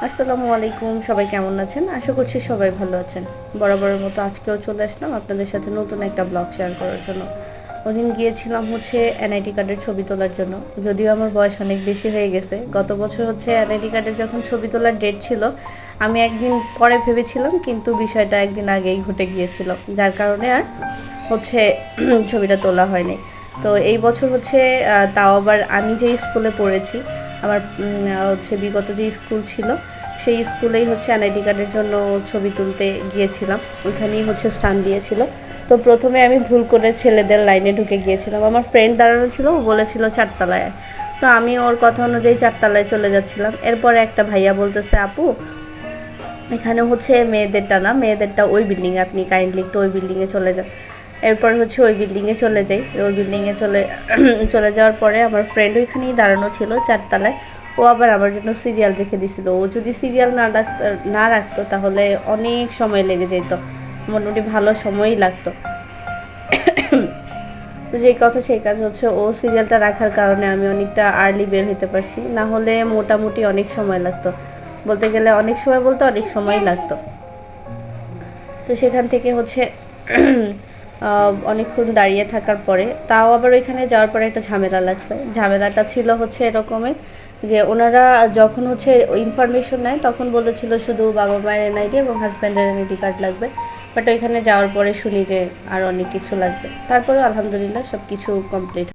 আসসালামু আলাইকুম, সবাই কেমন আছেন? আশা করছি সবাই ভালো আছেন। বরাবরের মতো আজকেও চলে আসলাম আপনাদের সাথে নতুন একটা ব্লগ শেয়ার করার জন্য। ওদিন গিয়েছিলাম হচ্ছে এনআইডি কার্ডের ছবি তোলার জন্য। যদিও আমার বয়স অনেক বেশি হয়ে গেছে, গত বছর হচ্ছে এনআইডি কার্ডের যখন ছবি তোলার ডেট ছিল, আমি একদিন পরে ভেবেছিলাম, কিন্তু বিষয়টা একদিন আগেই ঘটে গিয়েছিল, যার কারণে আর হচ্ছে ছবিটা তোলা হয়নি। তো এই বছর হচ্ছে তাও আবার আমি যেই স্কুলে পড়েছি, আমার হচ্ছে বিগত যে স্কুল ছিল, সেই স্কুলেই হচ্ছে এনআইডি কার্ডের জন্য ছবি তুলতে গিয়েছিলাম। ওইখানেই হচ্ছে স্থান দিয়েছিল। তো প্রথমে আমি ভুল করে ছেলেদের লাইনে ঢুকে গিয়েছিলাম। আমার ফ্রেন্ড দাঁড়ানো ছিল, ও বলেছিল চারতলায়। তো আমি ওর কথা অনুযায়ী চারতলায় চলে যাচ্ছিলাম। এরপরে একটা ভাইয়া বলতেছে, আপু এখানে হচ্ছে মেয়েদেরটা না, মেয়েদেরটা ওই বিল্ডিংয়ে, আপনি কাইন্ডলি একটু ওই বিল্ডিংয়ে চলে যান। এরপর হচ্ছে ওই বিল্ডিংয়ে চলে যাই। ওই বিল্ডিংয়ে চলে যাওয়ার পরে আমার ফ্রেন্ড ওইখানেই দাঁড়ানো ছিল চারতলায়। ও আবার আমার জন্য সিরিয়াল রেখে দিছিল। ও যদি সিরিয়াল না রাখতো তাহলে অনেক সময় লেগে যেত, মোটামুটি ভালো সময়ই লাগতো। তো যেই কথা সেই কাজ হচ্ছে, ও সিরিয়ালটা রাখার কারণে আমি অনেকটা আর্লি বের হতে পারছি, না হলে মোটামুটি অনেক সময় লাগতো। বলতে গেলে অনেক সময় বলতে অনেক সময় লাগতো। তো সেখান থেকে হচ্ছে অনেকক্ষণ দাঁড়িয়ে থাকার পরে, তাও আবার ওইখানে যাওয়ার পরে একটা ঝামেলা লাগছে। ঝামেলাটা ছিল হচ্ছে এরকমের যে ওনারা যখন হচ্ছে ইনফরমেশন নেয় তখন বলেছিল শুধু বাবা মায়ের এনআইডি এবং হাজব্যান্ডের এনআইডি কার্ড লাগবে। বাট ওইখানে যাওয়ার পরে শুনি যে আর অনেক কিছু লাগবে। তারপরে আলহামদুলিল্লাহ সব কিছু কমপ্লিট।